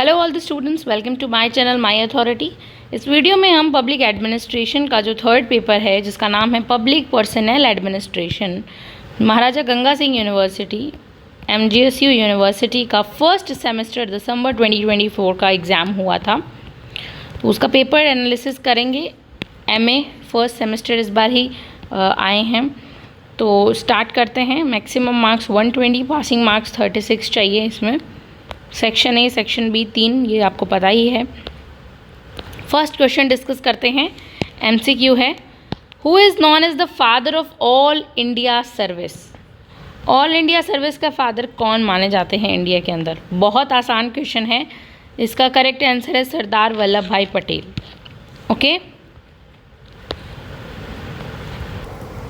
Hello all the students, welcome to my channel my authority. इस video में हम public administration का जो थर्ड पेपर है जिसका नाम है public personal administration, Maharaja Ganga Singh university MGSU university का फर्स्ट सेमेस्टर दिसंबर 2024 का एग्ज़ाम हुआ था, तो उसका पेपर एनालिसिस करेंगे। MA फर्स्ट सेमेस्टर इस बार ही आए हैं, तो स्टार्ट करते हैं। मैक्सिमम मार्क्स 120, पासिंग मार्क्स 36 चाहिए इसमें। सेक्शन ए, सेक्शन बी 3, ये आपको पता ही है। फर्स्ट क्वेश्चन डिस्कस करते हैं। MCQ है, who is known as the father of all India service. All India service का फादर कौन माने जाते हैं इंडिया के अंदर? बहुत आसान क्वेश्चन है। इसका करेक्ट आंसर है सरदार वल्लभ भाई पटेल। ओके,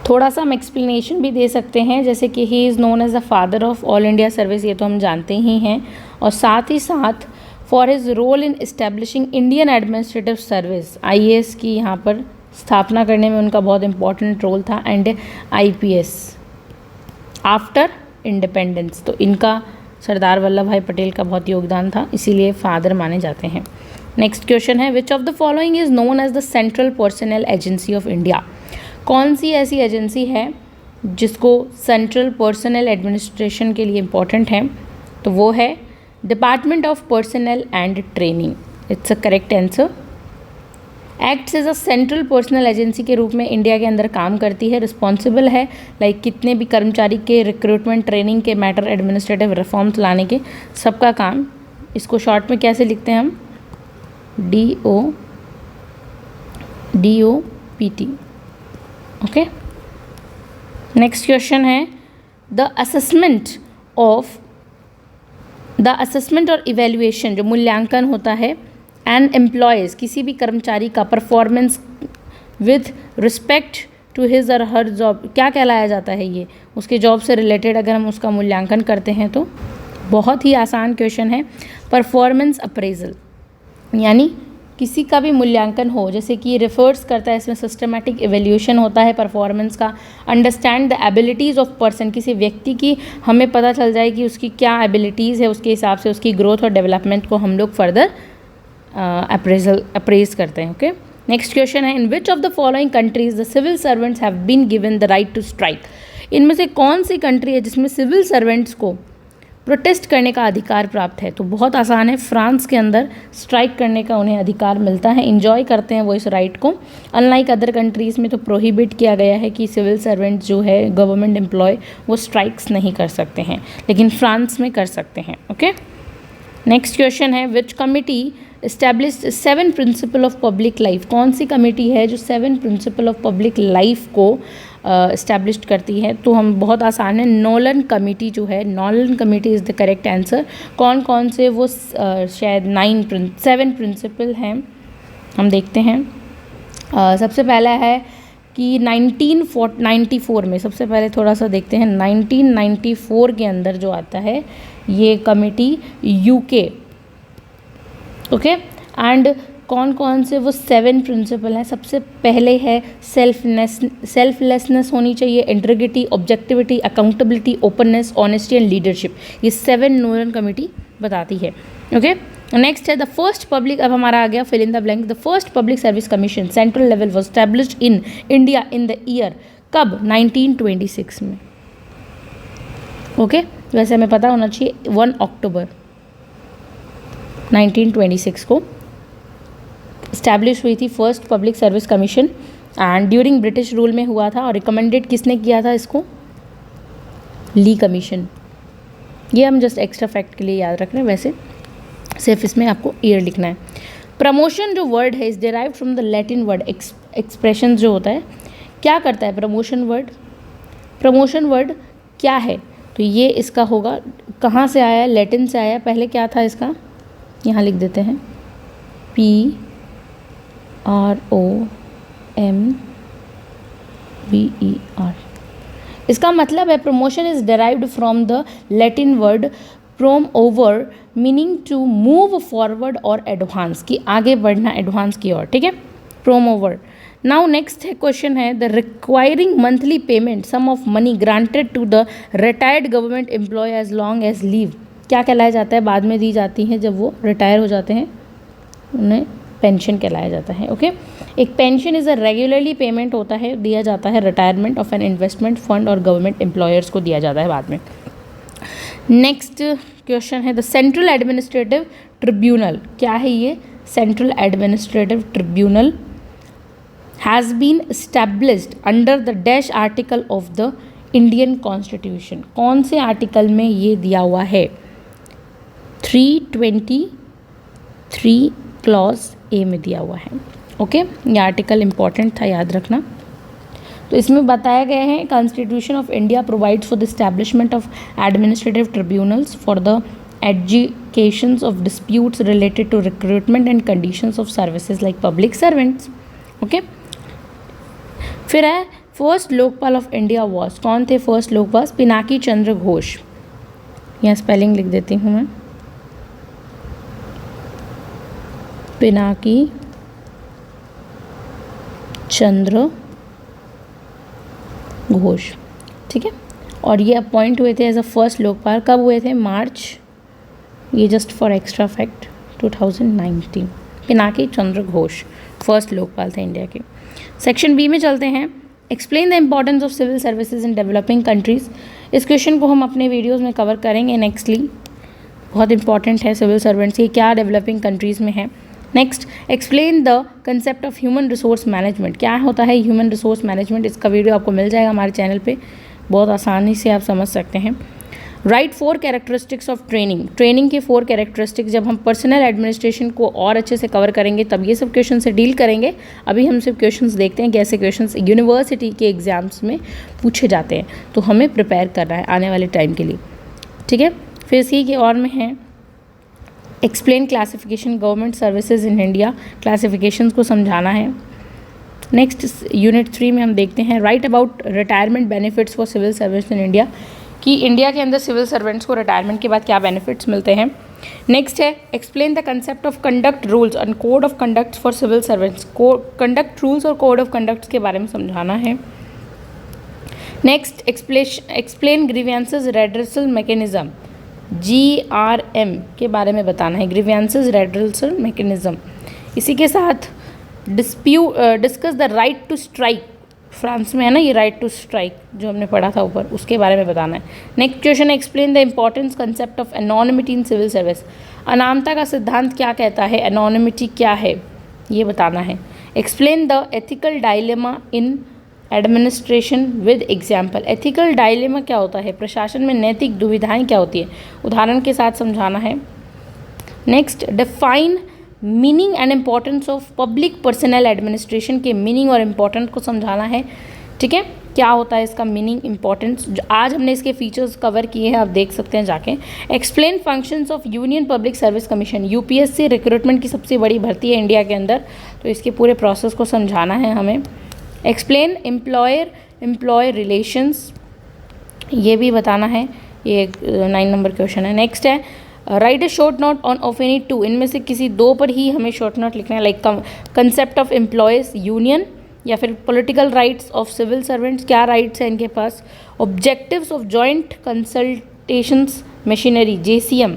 थोड़ा सा हम एक्सप्लेनेशन भी दे सकते हैं, जैसे कि he is known as the father of all India service, ये तो हम जानते ही हैं। और साथ ही साथ for his role in establishing Indian administrative service, IAS की यहाँ पर स्थापना करने में उनका बहुत इंपॉर्टेंट रोल था, एंड IPS आफ्टर इंडिपेंडेंस, तो इनका सरदार वल्लभ भाई पटेल का बहुत योगदान था, इसीलिए फादर माने जाते हैं। नेक्स्ट क्वेश्चन है, which of the following is known as the central personnel agency of India. कौन सी ऐसी एजेंसी है जिसको सेंट्रल पर्सनल एडमिनिस्ट्रेशन के लिए इम्पॉर्टेंट है? तो वो है department of personnel and training. It's a correct answer. Acts as a central personnel agency के रूप में इंडिया के अंदर काम करती है, रिस्पॉन्सिबल है कितने भी कर्मचारी के रिक्रूटमेंट, ट्रेनिंग के मैटर, एडमिनिस्ट्रेटिव रिफॉर्म्स लाने के, सबका काम। इसको शॉर्ट में कैसे लिखते हैं हम? DOPT। ओके, नेक्स्ट क्वेश्चन है, द असेसमेंट और इवेल्युएशन, जो मूल्यांकन होता है, एंड एम्प्लॉयज़, किसी भी कर्मचारी का performance with respect to his और हर जॉब, क्या कहलाया जाता है? ये उसके जॉब से रिलेटेड अगर हम उसका मूल्यांकन करते हैं तो बहुत ही आसान क्वेश्चन है। परफॉर्मेंस अप्रेजल, यानी किसी का भी मूल्यांकन हो, जैसे कि ये रिफर्स करता है, इसमें सिस्टमैटिक इवेल्यूशन होता है परफॉर्मेंस का। Understand the abilities of person, किसी व्यक्ति की हमें पता चल जाए कि उसकी क्या एबिलिटीज़ है, उसके हिसाब से उसकी ग्रोथ और डेवलपमेंट को हम लोग फर्दर अप्रेज करते हैं। ओके, नेक्स्ट क्वेश्चन है, in which of the following countries the civil servants have been given the right to strike. इनमें से कौन सी कंट्री है जिसमें सिविल सर्वेंट्स को प्रोटेस्ट करने का अधिकार प्राप्त है? तो बहुत आसान है, फ्रांस के अंदर स्ट्राइक करने का उन्हें अधिकार मिलता है, एंजॉय करते हैं वो इस राइट को। अनलाइक अदर कंट्रीज़ में तो प्रोहिबिट किया गया है कि सिविल सर्वेंट जो है, गवर्नमेंट एम्प्लॉय, वो स्ट्राइक्स नहीं कर सकते हैं, लेकिन फ्रांस में कर सकते हैं। ओके, नेक्स्ट क्वेश्चन है, विच committee establish 7 principle of public life. कौन सी कमेटी है जो 7 प्रिंसिपल ऑफ पब्लिक लाइफ को इस्टेब्लिश करती है? तो हम बहुत आसान है, नोलन कमेटी जो है, Nolan committee is the correct answer. कौन कौन से वो शायद 7 प्रिंसिपल हैं, हम देखते हैं। सबसे पहला है कि 1994 में, सबसे पहले थोड़ा सा देखते हैं, 1994 के अंदर जो आता है ये कमेटी UK। ओके, एंड कौन कौन से वो 7 प्रिंसिपल हैं? सबसे पहले है सेल्फलेसनेस होनी चाहिए, integrity, objectivity, accountability, openness, honesty and leadership. ये 7 नोलन कमेटी बताती है। ओके, नेक्स्ट है द फर्स्ट पब्लिक, अब हमारा आ गया fill in the blank. The first public service commission central level was established in India in the year, कब? 1926 में। ओके, वैसे हमें पता होना चाहिए 1 अक्टूबर 1926 को इस्टेब्लिश हुई थी first public service commission, and during British rule में हुआ था। और रिकमेंडेड किसने किया था इसको? ली कमीशन। ये हम जस्ट एक्स्ट्रा फैक्ट के लिए याद रख रहे हैं, वैसे सिर्फ इसमें आपको ईयर लिखना है। प्रमोशन जो वर्ड है is derived from the Latin word expression, जो होता है, क्या करता है प्रमोशन वर्ड? प्रमोशन वर्ड क्या है? तो ये इसका होगा, कहाँ से आया? लैटिन से आया। पहले क्या था इसका? यहाँ लिख देते हैं, PROMVER। इसका मतलब है promotion is derived from the Latin word prom over, meaning to move forward और एडवांस, की आगे बढ़ना, एडवांस की ओर। ठीक है, prom over. Now next question है, the requiring monthly payment sum of money granted to the retired government employ as long as live. क्या कहलाया जाता है, बाद में दी जाती हैं जब वो रिटायर हो जाते हैं, उन्हें पेंशन कहलाया जाता है। ओके, एक pension is a regularly payment होता है, दिया जाता है retirement of an investment fund और गवर्नमेंट एम्प्लॉयर्स को दिया जाता है बाद में। नेक्स्ट क्वेश्चन है द सेंट्रल एडमिनिस्ट्रेटिव ट्रिब्यूनल। क्या है ये? Central administrative tribunal has been established under the dash article of the Indian constitution. कौन से आर्टिकल में ये दिया हुआ है? 323 क्लॉज ए में दिया हुआ है। ओके, ये आर्टिकल इम्पॉर्टेंट था, याद रखना। तो इसमें बताया गया है constitution of India provides for the establishment of administrative tribunals for the educations of disputes related to recruitment and conditions of services like public servants. Okay, फिर है first Lokpal of India was. कौन थे फर्स्ट लोकपाल? पिनाकी चंद्र घोष। यहाँ spelling लिख देती हूँ मैं, पिनाकी चंद्र घोष। ठीक है, और ये अपॉइंट हुए थे एज अ फर्स्ट लोकपाल। कब हुए थे? मार्च, ये just for extra fact, 2019। Pinaki Chandra Ghosh first Lokpal थे इंडिया के। सेक्शन बी में चलते हैं। Explain the importance of civil services in developing countries. इस क्वेश्चन को हम अपने वीडियोज़ में कवर करेंगे नेक्स्टली, बहुत इंपॉर्टेंट है सिविल सर्वेंट्स ये क्या डेवलपिंग कंट्रीज़ में है। Next, explain the concept of human resource management. क्या होता है ह्यूमन रिसोर्स मैनेजमेंट? इसका वीडियो आपको मिल जाएगा हमारे चैनल पे, बहुत आसानी से आप समझ सकते हैं। Right 4 characteristics of training. Training के 4 कैरेक्टरिस्टिक्स। जब हम पर्सनल एडमिनिस्ट्रेशन को और अच्छे से कवर करेंगे तब ये सब क्वेश्चन से डील करेंगे। अभी हम सिर्फ क्वेश्चंस देखते हैं कि ऐसे क्वेश्चंस यूनिवर्सिटी के एग्जाम्स में पूछे जाते हैं, तो हमें प्रिपेयर करना है आने वाले टाइम के लिए। ठीक है, फिर इसी के और में है explain classification government services in India. Classifications को समझाना है। नेक्स्ट यूनिट 3 में हम देखते हैं right about retirement benefits for civil service in India, कि इंडिया के अंदर सिविल सर्वेंट्स को रिटायरमेंट के बाद क्या बेनिफिट्स मिलते हैं। नेक्स्ट है explain the concept of conduct rules and code of conduct for civil servants. Conduct rules और कोड ऑफ कंडक्ट के बारे में समझाना है। Next, explain grievances redressal mechanism, GRM के बारे में बताना है, ग्रीवेंसेस रेड्रेसल मैकेनिज्म। इसी के साथ discuss the right to strike. France में है ना ये राइट टू स्ट्राइक जो हमने पढ़ा था ऊपर, उसके बारे में बताना है। Next question, explain the importance concept of anonymity in civil service. अनामता का सिद्धांत क्या कहता है, एनोनिमिटी क्या है, ये बताना है। Explain the ethical dilemma in administration with example. Ethical dilemma क्या होता है, प्रशासन में नैतिक दुविधाएं क्या होती है, उदाहरण के साथ समझाना है। Next, define meaning and importance of public personal administration के मीनिंग और इम्पॉर्टेंस को समझाना है। ठीक है, क्या होता है इसका मीनिंग इम्पॉर्टेंस। आज हमने इसके फीचर्स कवर किए हैं, आप देख सकते हैं जाके। Explain functions of union public service commission. UPSC recruitment की सबसे बड़ी भर्ती है इंडिया के अंदर, तो इसके पूरे प्रोसेस को समझाना है हमें। एक्सप्लेन एम्प्लॉय रिलेशंस, ये भी बताना है, ये 9 नंबर क्वेश्चन है। नेक्स्ट है right A short note on off any 2। इनमें से किसी 2 पर ही हमें शॉर्ट नोट लिखना है, like concept of employees union या फिर political rights of civil servants, क्या राइट्स हैं इनके पास। Objectives of joint consultations machinery, JCM।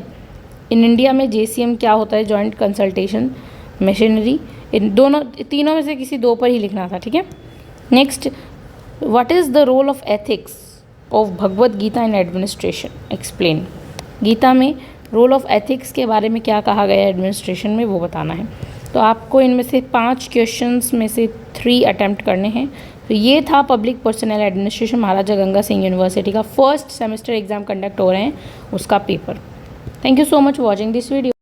In India में JCM क्या होता है, जॉइंट कंसल्टेशन मशीनरी। इन तीनों में से किसी 2 पर ही लिखना था। ठीक है, next, what is the role of ethics of Bhagavad Gita in administration. Explain, Gita में रोल ऑफ एथिक्स के बारे में क्या कहा गया है एडमिनिस्ट्रेशन में, वो बताना है। तो आपको इनमें से 5 क्वेश्चंस में से 3 अटैम्प्ट करने हैं। तो ये था public personal administration Maharaja Ganga Singh university का फर्स्ट सेमेस्टर एग्जाम कंडक्ट हो रहे हैं, उसका paper. Thank you so much for watching this video.